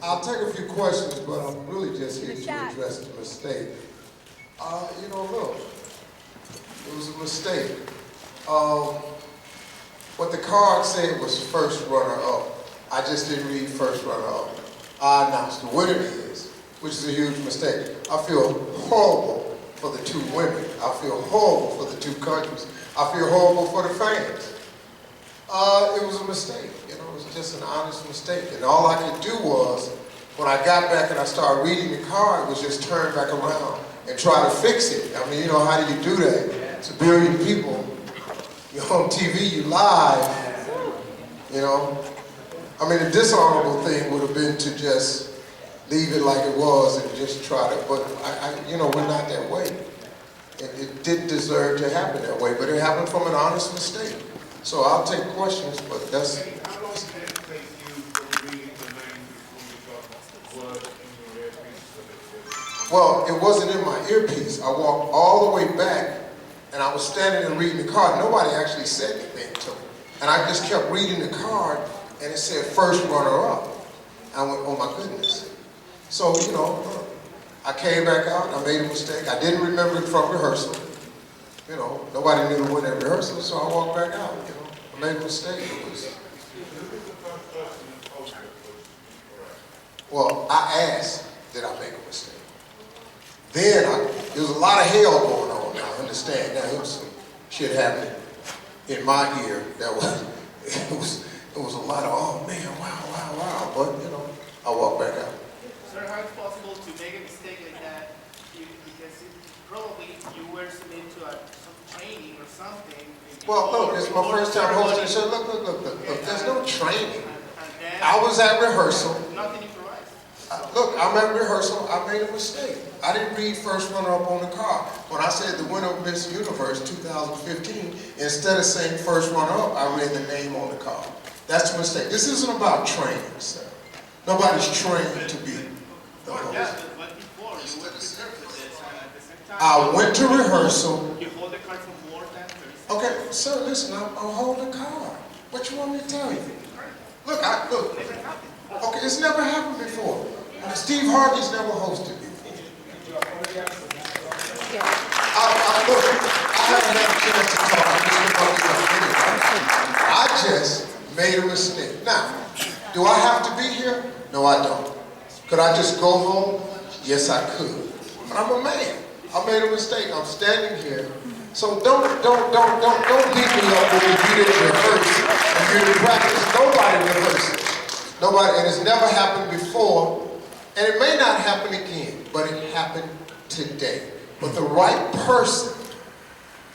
I'll take a few questions, but I'm really just here to address the mistake. Look, it was a mistake. What the card said was first runner-up. I just didn't read first runner-up. I announced the winner is, which is a huge mistake. I feel horrible for the two women. I feel horrible for the two countries. I feel horrible for the fans. It was a mistake, it was just an honest mistake. And all I could do was, when I got back and I started reading the card, was just turn back around and try to fix it. I mean, how do you do that? It's a billion people. You're on TV, you live, I mean, the dishonorable thing would have been to just leave it like it was and just try to, but we're not that way. It didn't deserve to happen that way, but it happened from an honest mistake. So I'll take questions, but that's... How long did it take you from reading the name before you got word in your earpiece? Well, it wasn't in my earpiece. I walked all the way back, and I was standing and reading the card. Nobody actually said anything to me. And I just kept reading the card, and it said first runner-up. I went, oh my goodness. So, I came back out, I made a mistake. I didn't remember it from rehearsal. Nobody knew to win at rehearsal, so I walked back out, I made a mistake. Well, I asked, did I make a mistake? Then, there was a lot of hell going on now, I understand. Now, there was some shit happening in my ear that was, it was a lot of, oh man, wow, but, I walked back out. Sir, how it's possible to make a mistake like that? Because probably you were submitted to some training or something. Well, look, this is my first time hosting a show. Look, there's no training. I was at rehearsal. Nothing improvised. Look, I'm at rehearsal. I made a mistake. I didn't read first runner-up on the card. When I said the winner of Miss Universe 2015, instead of saying first runner-up, I read the name on the card. That's a mistake. This isn't about training, sir. Nobody's trained to be the host. But before, you were prepared for this, and at the same time, I went to rehearsal. You hold the card for more than 30 seconds. Okay, sir, listen, I'm holding the card. What you want me to tell you? Look, Never happened. okay, it's never happened before. Steve Harvey's never hosted before. I haven't had a chance to talk. I just made a mistake. Now, do I have to be here? No, I don't. Could I just go home? Yes, I could. But I'm a man. I made a mistake. I'm standing here. So don't beat me up because you didn't rehearse and you didn't practice. Nobody rehearses. Nobody, and it's never happened before. And it may not happen again, but it happened today. But the right person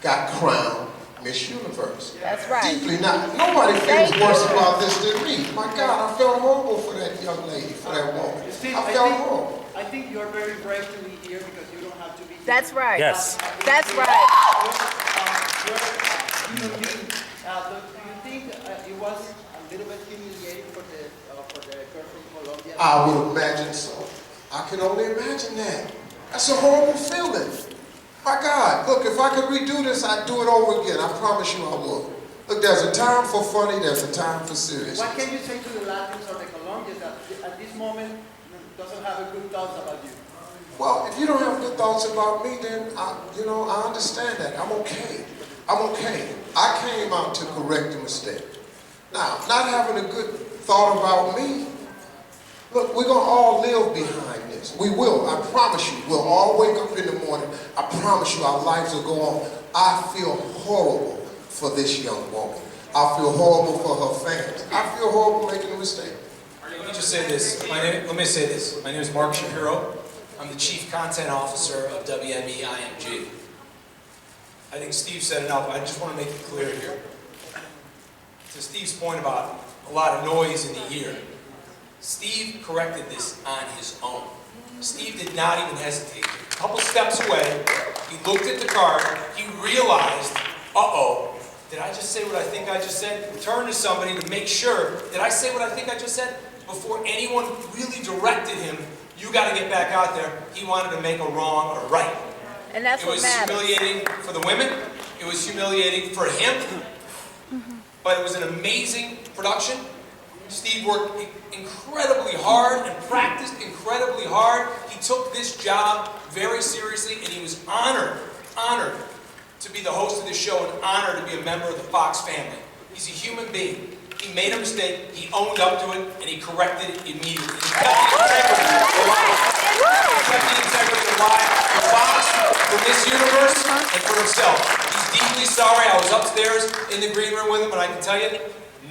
got crowned Miss Universe. That's right. Deeply not. Nobody feels worse about this than me. My God, I felt horrible for that young lady, for that woman. Steve, I felt horrible. I think you're very brave to be here because you don't have to be here. That's right. Yes. That's right. Do you think it was a little bit humiliating for the girl from Colombia? I would imagine so. I can only imagine that. That's a horrible feeling. My God, look, if I could redo this, I'd do it over again. I promise you I would. Look, there's a time for funny, there's a time for serious. What can you say to the Latins or the Colombians that at this moment doesn't have a good thoughts about you? Well, if you don't have good thoughts about me, then I understand that. I'm okay. I'm okay. I came out to correct the mistake. Now, not having a good thought about me, look, we're going to all live behind this. We will. I promise you. We'll all wake up in the morning. I promise you our lives will go on. I feel horrible for this young woman. I feel horrible for her fans. I feel horrible making a mistake. Let me just say this. Let me say this. My name is Mark Shapiro. I'm the Chief Content Officer of WME IMG. I think Steve said enough. I just want to make it clear here. To Steve's point about a lot of noise in the ear, Steve corrected this on his own. Steve did not even hesitate. A couple steps away, he looked at the card, he realized, uh-oh, did I just say what I think I just said? He turned to somebody to make sure, did I say what I think I just said? Before anyone really directed him, you got to get back out there. He wanted to make a wrong a right. And that's It what was matters. humiliating for the women. It was humiliating for him. But it was an amazing production. Steve worked incredibly hard and practiced incredibly hard. He took this job very seriously, and he was honored to be the host of the show and honored to be a member of the Fox family. He's a human being. He made a mistake, he owned up to it, and he corrected it immediately. He kept the integrity alive for Fox, for this universe, and for himself. He's deeply sorry. I was upstairs in the green room with him, and I can tell you,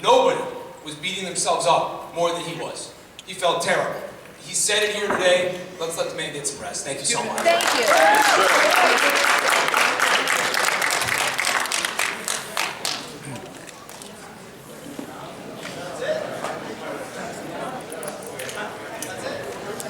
nobody was beating themselves up more than he was. He felt terrible. He said it here today. Let's let the man get some rest. Thank you so much. Thank you.